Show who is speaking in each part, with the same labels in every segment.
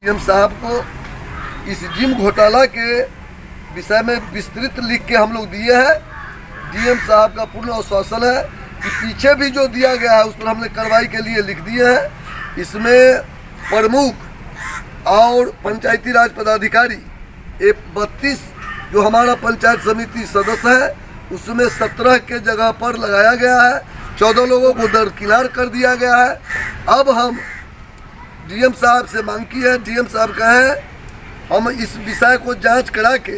Speaker 1: DM साहब को इस जिम घोटाला के विषय में विस्तृत लिख के हम लोग दिए हैं। डीएम साहब का पूर्ण आश्वासन है कि पीछे भी जो दिया गया है उस पर हमने कार्रवाई के लिए लिख दिए हैं। इसमें प्रमुख और पंचायती राज पदाधिकारी 32 जो हमारा पंचायत समिति सदस्य है उसमें 17 के जगह पर लगाया गया है। 14 लोगों को दरकिनार कर दिया गया है। अब हम डीएम साहब से मांग की है, डीएम साहब कहें हम इस विषय को जांच करा के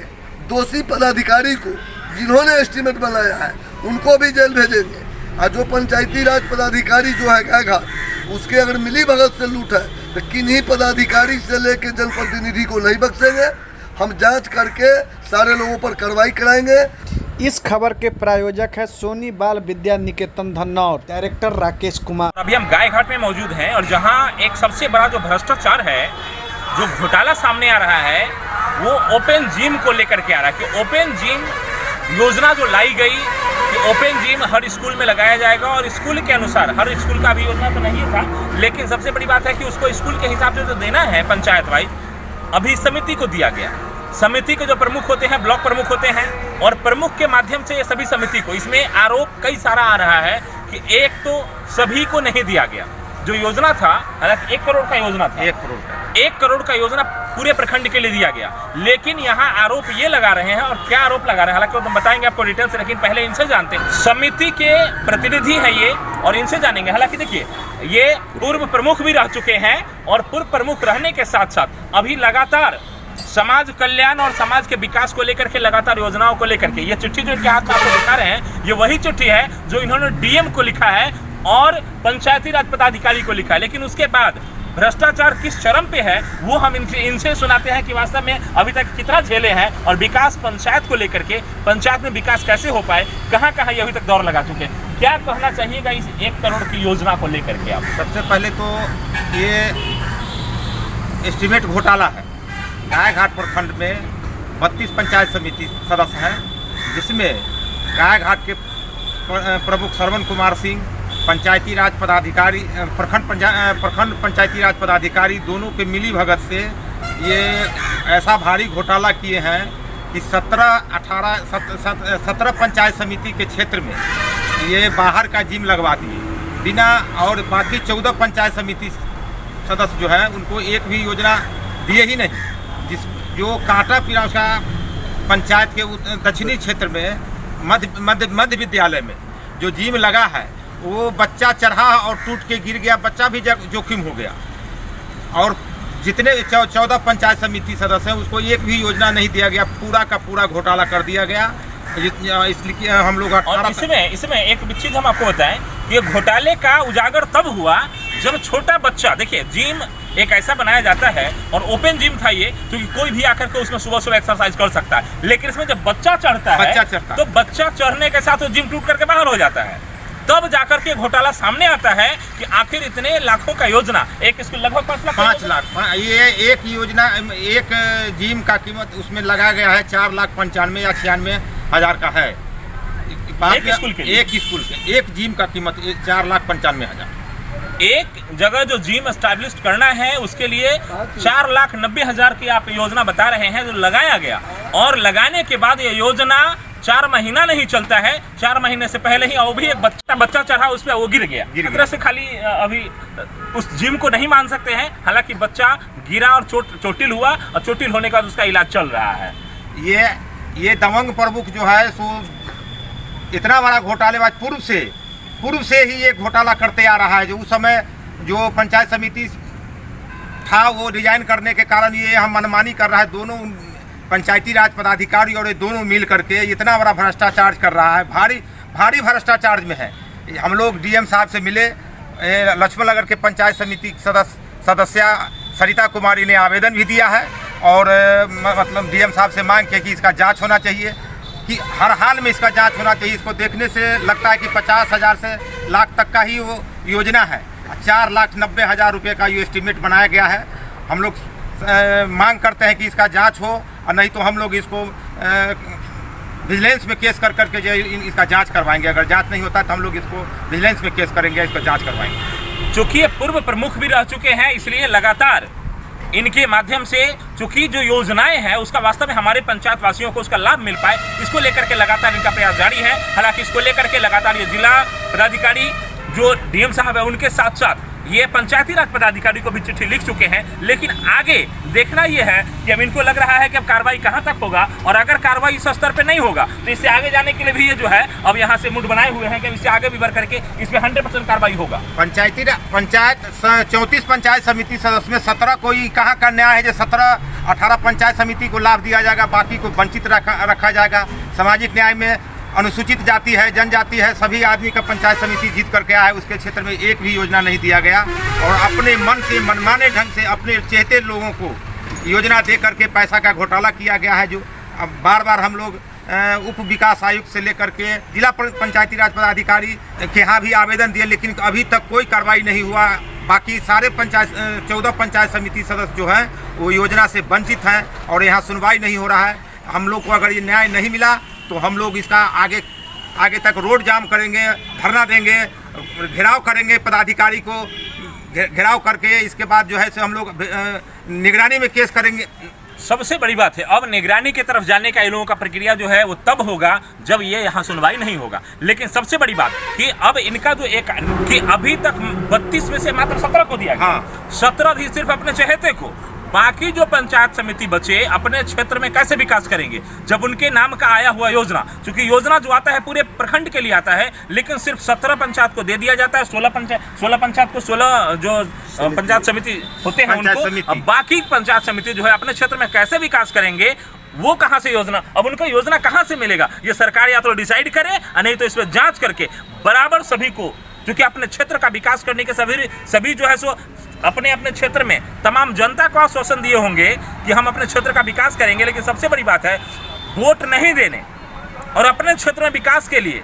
Speaker 1: दोषी पदाधिकारी को जिन्होंने एस्टीमेट बनाया है उनको भी जेल भेजेंगे। और जो पंचायती राज पदाधिकारी जो है गायघाट उसके अगर मिली भगत से लूट है तो किन्हीं पदाधिकारी से लेकर जनप्रतिनिधि को नहीं बख्शेंगे। हम जांच करके सारे लोगों पर कार्रवाई कराएंगे।
Speaker 2: इस खबर के प्रायोजक है सोनी बाल विद्या निकेतन धन्नौर, डायरेक्टर राकेश कुमार।
Speaker 3: अभी हम गायघाट में मौजूद हैं और जहां एक सबसे बड़ा जो भ्रष्टाचार है, जो घोटाला सामने आ रहा है वो ओपन जिम को लेकर के आ रहा है कि ओपन जिम योजना जो लाई गई कि ओपन जिम हर स्कूल में लगाया जाएगा और स्कूल के अनुसार, हर स्कूल का अभी योजना तो नहीं था, लेकिन सबसे बड़ी बात है कि उसको स्कूल के हिसाब से जो देना है पंचायत वाइज अभी समिति को दिया गया। समिति के जो प्रमुख होते हैं ब्लॉक प्रमुख होते हैं और प्रमुख के माध्यम से सभी समिति को, इसमें आरोप कई सारा आ रहा है कि एक तो सभी को नहीं दिया गया। जो योजना था, हालांकि 1 करोड़ का योजना था, 1 करोड़ का योजना पूरे प्रखंड के लिए दिया गया, लेकिन यहाँ आरोप ये लगा रहे हैं। और क्या आरोप लगा रहे हैं हालांकि वो बताएंगे आपको डिटेल से, लेकिन पहले इनसे जानते हैं। समिति के प्रतिनिधि हैं ये और इनसे जानेंगे। हालांकि देखिए ये पूर्व प्रमुख भी रह चुके हैं और पूर्व प्रमुख रहने के साथ साथ अभी लगातार समाज कल्याण और समाज के विकास को लेकर के लगातार योजनाओं को लेकर के, ये चिट्ठी जो इनके हाथ में आपको दिखा रहे हैं ये वही चिट्ठी है जो इन्होंने डीएम को लिखा है और पंचायती राज पदाधिकारी को लिखा है। लेकिन उसके बाद भ्रष्टाचार किस चरम पे है वो हम इनसे सुनाते हैं कि वास्तव में अभी तक कितना झेले हैं और विकास पंचायत को लेकर के, पंचायत में विकास कैसे हो पाए, कहाँ कहाँ ये अभी तक दौर लगा चुके हैं। क्या कहना चाहिएगा इस 1 करोड़ की योजना को लेकर के आप?
Speaker 4: सबसे पहले तो ये एस्टीमेट घोटाला है। गायघाट प्रखंड में 32 पंचायत समिति सदस्य हैं, जिसमें गायघाट के प्रमुख श्रवण कुमार सिंह, पंचायती राज पदाधिकारी, प्रखंड पंचायती राज पदाधिकारी दोनों के मिली भगत से ये ऐसा भारी घोटाला किए हैं कि 17 पंचायत समिति के क्षेत्र में ये बाहर का जिम लगवा दिए बिना, और बाकी 14 पंचायत समिति सदस्य जो है उनको एक भी योजना दिए ही नहीं। जो कांटा पिरासा पंचायत के दक्षिणी क्षेत्र में मध्य विद्यालय में जो जिम लगा है वो बच्चा चढ़ा और टूट के गिर गया, बच्चा भी जोखिम हो गया। और जितने 14 पंचायत समिति सदस्य हैं उसको एक भी योजना नहीं दिया गया, पूरा का पूरा घोटाला कर दिया गया। इसलिए हम लोग
Speaker 3: इसमें एक चीज हम आपको बताएं, ये घोटाले का उजागर तब हुआ जब छोटा बच्चा, देखिए जिम एक ऐसा बनाया जाता है और ओपन जिम था ये, क्योंकि कोई भी आकर के उसमें सुबह सुबह एक्सरसाइज कर सकता है, लेकिन इसमें जब बच्चा चढ़ता है तो बच्चा चढ़ने के साथ वो जिम टूट करके बाहर हो जाता है। तब जाकर के घोटाला सामने आता है कि आखिर इतने लाखों का योजना, एक स्कूल लगभग 5 लाख,
Speaker 4: ये एक योजना, एक जिम का कीमत उसमें लगाया गया है 4,95,000 या 96,000 का है।
Speaker 3: एक स्कूल के
Speaker 4: एक जिम का कीमत 4,95,000।
Speaker 3: एक जगह जो जिम एस्टैब्लिश करना है उसके लिए 4,90,000 की आप योजना बता रहे हैं जो लगाया गया, और लगाने के बाद ये योजना 4 महीना नहीं चलता है, 4 महीने से पहले ही वो भी एक बच्चा चढ़ा उस पर वो गिर गया। इस तरह से खाली अभी उस जिम को नहीं मान सकते हैं, हालांकि बच्चा गिरा और चोटिल हुआ और चोटिल होने का उसका इलाज चल रहा है।
Speaker 4: ये दबंग प्रमुख जो है सो इतना बड़ा घोटालेबाज पूर्व से ही ये घोटाला करते आ रहा है। जो उस समय जो पंचायत समिति था वो रिजाइन करने के कारण ये हम मनमानी कर रहा है। दोनों पंचायती राज पदाधिकारी और ये दोनों मिल करके इतना बड़ा भ्रष्टाचार कर रहा है, भारी भ्रष्टाचार में है। हम लोग डीएम साहब से मिले, लक्ष्मण नगर के पंचायत समिति सदस्य सरिता कुमारी ने आवेदन भी दिया है और मतलब डीएम साहब से मांग के कि इसका जांच होना चाहिए, कि हर हाल में इसका जांच होना चाहिए। इसको देखने से लगता है कि 50,000 से लाख तक का ही वो योजना है। 4,90,000 रुपये का ये एस्टीमेट बनाया गया है। हम लोग मांग करते हैं कि इसका जांच हो, और नहीं तो हम लोग इसको विजिलेंस में केस कर करके जो इसका जांच करवाएंगे। अगर जांच नहीं होता तो हम लोग इसको विजिलेंस में केस करेंगे, इसको जांच करवाएंगे।
Speaker 3: चूँकि ये पूर्व प्रमुख भी रह चुके हैं, इसलिए लगातार इनके माध्यम से चूंकि जो योजनाएं हैं उसका वास्तव में हमारे पंचायत वासियों को उसका लाभ मिल पाए, इसको लेकर के लगातार इनका प्रयास जारी है। हालांकि इसको लेकर के लगातार ये जिला पदाधिकारी जो डीएम साहब है उनके साथ साथ ये पंचायती राज पदाधिकारी को भी चिट्ठी लिख चुके हैं। लेकिन आगे देखना ये है कि अब इनको लग रहा है कि अब कार्रवाई कहां तक होगा, और अगर कार्रवाई इस स्तर पे नहीं होगा तो इससे आगे जाने के लिए भी ये जो है अब यहां से मुड बनाए हुए हैं कि इससे आगे भी बढ़ करके इस पे 100% कार्रवाई होगा।
Speaker 4: पंचायत 34 पंचायत समिति सदस्य में 17 कोई कहाँ का न्याय है जो 17-18 पंचायत समिति को लाभ दिया जाएगा, बाकी को वंचित रखा जाएगा। सामाजिक न्याय में अनुसूचित जाति है, जनजाति है, सभी आदमी का पंचायत समिति जीत करके आया है, उसके क्षेत्र में एक भी योजना नहीं दिया गया। और अपने मन से मनमाने ढंग से अपने चहेते लोगों को योजना दे करके पैसा का घोटाला किया गया है। जो अब बार बार हम लोग उप विकास आयुक्त से लेकर के जिला पंचायती राज पदाधिकारी के यहाँ भी आवेदन दिए, लेकिन अभी तक कोई कार्रवाई नहीं हुआ। बाकी सारे 14 पंचायत समिति सदस्य जो हैं वो योजना से वंचित हैं और यहाँ सुनवाई नहीं हो रहा है। हम लोग को अगर ये न्याय नहीं मिला तो हम लोग इसका आगे तक रोड जाम करेंगे, धरना देंगे, घेराव करेंगे, पदाधिकारी को घेराव करके इसके बाद जो है सो हम लोग निगरानी में केस करेंगे।
Speaker 3: सबसे बड़ी बात है अब निगरानी की तरफ जाने का इन लोगों का प्रक्रिया जो है वो तब होगा जब ये यहाँ सुनवाई नहीं होगा। लेकिन सबसे बड़ी बात कि अब इनका जो कि अभी तक 32 में से मात्र 17 को दिया गया, 17 भी सिर्फ अपने चहेते को, बाकी जो पंचायत समिति बचे अपने क्षेत्र में कैसे विकास करेंगे जब उनके नाम का आया हुआ योजना, क्योंकि योजना जो आता है पूरे प्रखंड के लिए आता है, लेकिन सिर्फ 17 पंचायत को दे दिया जाता है। 16 पंचायत को 16 जो पंचायत समिति होते हैं उनको, अब बाकी पंचायत समिति जो है अपने क्षेत्र में कैसे विकास करेंगे, वो कहां से योजना, अब उनको योजना कहां से मिलेगा, ये सरकार या तो डिसाइड करे, नहीं तो इस पर जांच करके बराबर सभी को, क्योंकि अपने क्षेत्र का विकास करने के सभी जो है सो अपने क्षेत्र में तमाम जनता को आश्वासन दिए होंगे कि हम अपने क्षेत्र का विकास करेंगे। लेकिन सबसे बड़ी बात है वोट नहीं देने और अपने क्षेत्र में विकास के लिए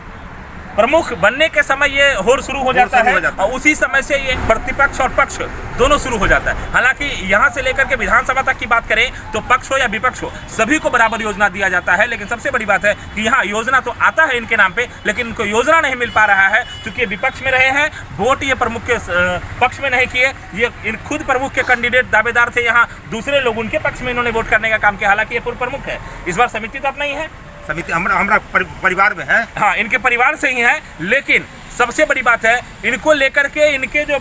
Speaker 3: प्रमुख बनने के समय ये होड़ शुरू हो जाता है और उसी समय से ये प्रतिपक्ष और पक्ष दोनों शुरू हो जाता है। हालांकि यहाँ से लेकर के विधानसभा तक की बात करें तो पक्ष हो या विपक्ष हो सभी को बराबर योजना दिया जाता है। लेकिन सबसे बड़ी बात है कि यहाँ योजना तो आता है इनके नाम पे, लेकिन इनको योजना नहीं मिल पा रहा है क्योंकि विपक्ष में रहे हैं, वोट ये प्रमुख के पक्ष में नहीं किए। ये खुद प्रमुख के कैंडिडेट दावेदार थे, यहाँ दूसरे लोग उनके पक्ष में इन्होंने वोट करने का काम किया। हालांकि ये पूर्व प्रमुख है, इस बार समिति तो अपना ही है,
Speaker 4: समिति हमारा परिवार में है,
Speaker 3: हाँ इनके परिवार से ही है। लेकिन सबसे बड़ी बात है इनको लेकर के इनके जो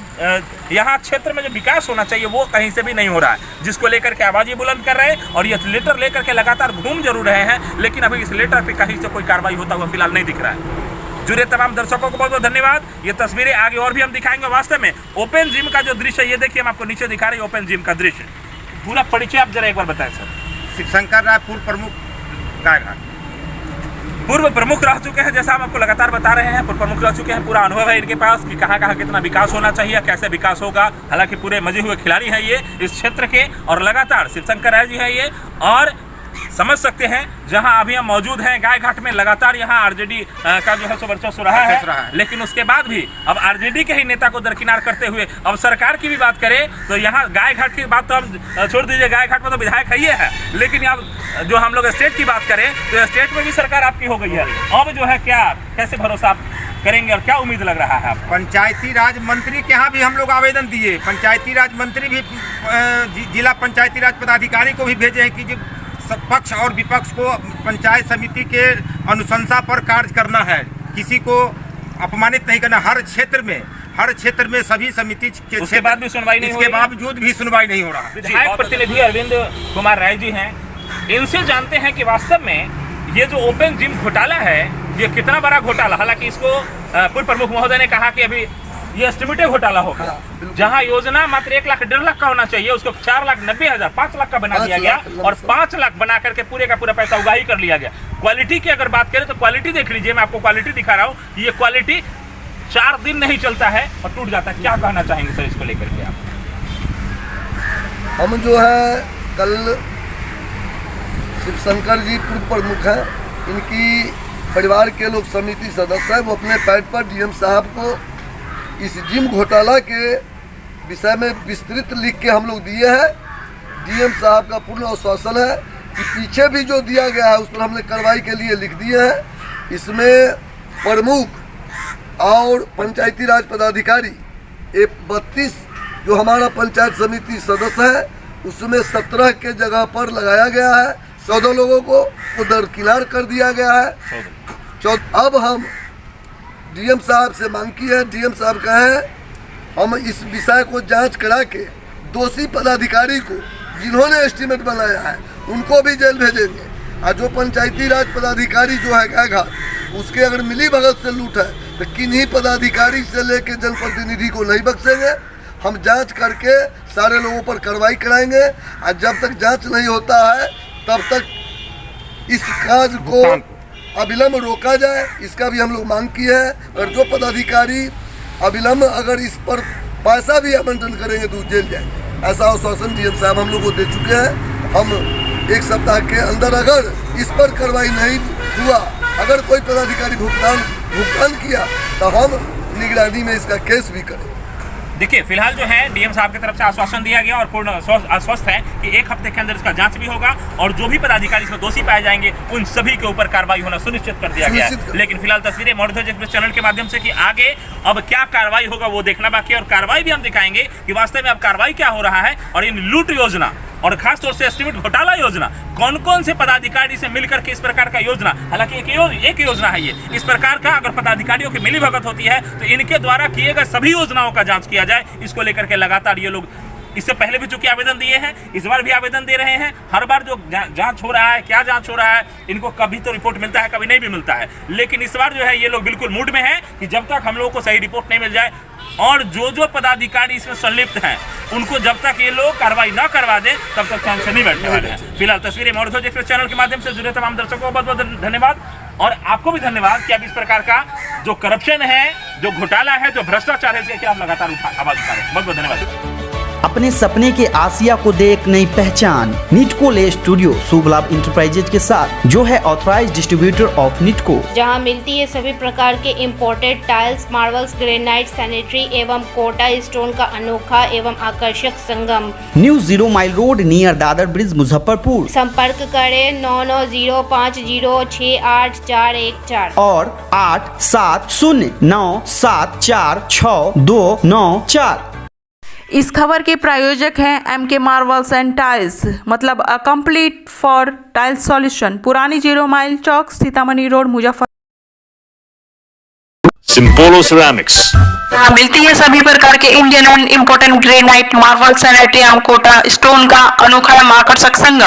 Speaker 3: यहाँ क्षेत्र में जो विकास होना चाहिए वो कहीं से भी नहीं हो रहा है, जिसको लेकर के आवाज़ बुलंद कर रहे हैं और ये लेटर लेकर के लगातार घूम जरूर रहे हैं, लेकिन अभी इस लेटर पे कहीं से कोई कार्रवाई होता हुआ फिलहाल नहीं दिख रहा है। जुड़े तमाम दर्शकों को बहुत बहुत धन्यवाद। ये तस्वीरें आगे और भी हम दिखाएंगे। वास्तव में ओपन जिम का जो दृश्य ये देखिए, हम आपको नीचे दिखा रहे हैं ओपन जिम का दृश्य। पूरा परिचय आप जरा एक बार बताएं सर।
Speaker 4: शिवशंकर राय पूर्व प्रमुख गायघाट,
Speaker 3: पूर्व प्रमुख रह चुके हैं, जैसा हम आपको लगातार बता रहे हैं, पूर्व प्रमुख रह चुके हैं, पूरा अनुभव है इनके पास कि कहाँ कहाँ कितना विकास होना चाहिए, कैसे विकास होगा। हालांकि पूरे मजे हुए खिलाड़ी हैं ये इस क्षेत्र के, और लगातार शिवशंकर राय जी हैं ये, और समझ सकते हैं जहां अभी हम मौजूद हैं गायघाट में, लगातार यहां आरजेडी का जो है सो वर्चस्व रहा है। लेकिन उसके बाद भी अब आरजेडी के ही नेता को दरकिनार करते हुए अब सरकार की भी बात करें तो यहाँ गायघाट की बात तो हम छोड़ दीजिए, गायघाट में तो विधायक ही है, लेकिन अब जो हम लोग स्टेट की बात करें तो स्टेट में भी सरकार आपकी हो गई है। अब जो है क्या कैसे भरोसा आप करेंगे और क्या उम्मीद लग रहा है आपको?
Speaker 4: पंचायती राज मंत्री के यहाँ भी हम लोग आवेदन दिए, पंचायती राज मंत्री भी जिला पंचायती राज पदाधिकारी को भी भेजे हैं कि पक्ष और विपक्ष को पंचायत समिति के अनुशंसा पर कार्य करना है, किसी को अपमानित नहीं करना। हर क्षेत्र में सभी समिति के
Speaker 3: उसके बाद भी सुनवाई नहीं,
Speaker 4: इसके बावजूद भी सुनवाई नहीं हो रहा।
Speaker 3: विधायक प्रतिनिधि अरविंद कुमार राय जी हैं, इनसे जानते हैं कि वास्तव में ये जो ओपन जिम घोटाला है ये कितना बड़ा घोटाला। हालांकि इसको पूर्व प्रमुख महोदय ने कहा कि अभी ये एस्टिमेटेड घोटाला होगा, जहां योजना मात्र 1 लाख 1.5 लाख का होना चाहिए उसको 4,90,000 5 लाख का बना दिया गया, और 5 लाख बना करके पूरे का पूरा पैसा उगाही कर लिया गया। क्वालिटी की अगर बात करें तो क्वालिटी देख लीजिए, मैं आपको क्वालिटी दिखा रहा हूँ, ये क्वालिटी 4 दिन नहीं चलता है और टूट जाता है। क्या कहना चाहेंगे सर इसको लेकर के आप?
Speaker 1: हम जो है कल शिवशंकर जी पूर्व प्रमुख हैं, इनकी परिवार के लोग समिति सदस्य हैं, वो अपने पैड पर डीएम साहब को इस जिम घोटाला के विषय में विस्तृत लिख के हम लोग दिए हैं। डीएम साहब का पूर्ण आश्वासन है कि पीछे भी जो दिया गया है उस पर हमने कार्रवाई के लिए लिख दिए हैं। इसमें प्रमुख और पंचायती राज पदाधिकारी 32 जो हमारा पंचायत समिति सदस्य है उसमें 17 के जगह पर लगाया गया है, 14 लोगों को दरकिनार कर दिया गया है। अब हम डीएम साहब से मांग की है, डीएम साहब कहें हम इस विषय को जांच करा के दोषी पदाधिकारी को जिन्होंने एस्टीमेट बनाया है उनको भी जेल भेजेंगे। और जो पंचायती राज पदाधिकारी जो है गायघाट, उसके अगर मिली भगत से लूट है तो किन्हीं पदाधिकारी से लेके जनप्रतिनिधि को नहीं बख्शेंगे। हम जांच करके सारे लोगों पर कार्रवाई कराएंगे और जब तक जांच नहीं होता है तब तक इस काज को अविलंब रोका जाए, इसका भी हम लोग मांग की है। और जो पदाधिकारी अविलंब अगर इस पर पैसा भी आवंटन करेंगे तो जेल जाएंगे, ऐसा आश्वासन डीएम साहब हम लोग को दे चुके हैं। हम 1 सप्ताह के अंदर अगर इस पर कार्रवाई नहीं हुआ, अगर कोई पदाधिकारी भुगतान किया तो हम निगरानी में इसका केस भी करें।
Speaker 3: देखिए फिलहाल जो है डीएम साहब की तरफ से आश्वासन दिया गया और पूर्ण आश्वस्त है कि 1 हफ्ते के अंदर इसका जांच भी होगा और जो भी पदाधिकारी इसमें दोषी पाए जाएंगे उन सभी के ऊपर कार्रवाई होना सुनिश्चित कर दिया गया है। लेकिन फिलहाल तस्वीरें मौर्य ध्वज एक्सप्रेस चैनल के माध्यम से कि आगे अब क्या कार्रवाई होगा वो देखना बाकी है और कार्रवाई भी हम दिखाएंगे कि वास्तव में अब कार्रवाई क्या हो रहा है और इन लूट योजना और खासतौर से एस्टीमेट घोटाला योजना कौन कौन से पदाधिकारी से मिलकर के इस प्रकार का योजना, हालांकि एक योजना है ये, इस प्रकार का अगर पदाधिकारियों की मिलीभगत होती है तो इनके द्वारा किए गए सभी योजनाओं का जांच किया जाए। इसको लेकर के लगातार ये लोग इससे पहले भी चूंकि आवेदन दिए हैं, इस बार भी आवेदन दे रहे हैं। हर बार जो जांच हो रहा है, क्या जांच हो रहा है, इनको कभी तो रिपोर्ट मिलता है, कभी नहीं भी मिलता है। लेकिन इस बार जो है ये लोग बिल्कुल मूड में है कि जब तक हम लोगों को सही रिपोर्ट नहीं मिल जाए और जो पदाधिकारी इसमें संलिप्त हैं उनको जब तक ये लोग कार्रवाई न करवा दें तब तक चैन से नहीं बैठने वाले हैं। फिलहाल तस्वीरें मौर्य ध्वज एक्सप्रेस चैनल के माध्यम से जुड़े तमाम दर्शकों को बहुत बहुत धन्यवाद और आपको भी धन्यवाद कि आप इस प्रकार का जो करप्शन है, जो घोटाला है, जो भ्रष्टाचार है, इसके खिलाफ लगातार आवाज उठा रहे हैं। बहुत बहुत धन्यवाद।
Speaker 5: अपने सपने के आसिया को दे एक नई पहचान। निटको ले स्टूडियो शुभ लाभ इंटरप्राइजेज के साथ, जो है ऑथराइज्ड डिस्ट्रीब्यूटर ऑफ निटको,
Speaker 6: जहां मिलती है सभी प्रकार के imported tiles, marbles, granite, sanitary एवं कोटा स्टोन का अनोखा एवं आकर्षक संगम।
Speaker 5: New 0 mile road near Dadar bridge Muzaffarpur.
Speaker 6: संपर्क करें 9905068414
Speaker 5: और 8709746294।
Speaker 7: इस खबर के प्रायोजक हैं एमके मार्बल्स एंड टाइल्स, मतलब a complete for tiles solution, पुरानी 0 माइल चौक, Sitamarhi road, Muzaffar.
Speaker 8: Symbolo Ceramics
Speaker 7: मिलती है सभी प्रकार के Indian and important granite, marble, sanitary एवं कोटा स्टोन का अनोखा एवं आकर्षक संगम।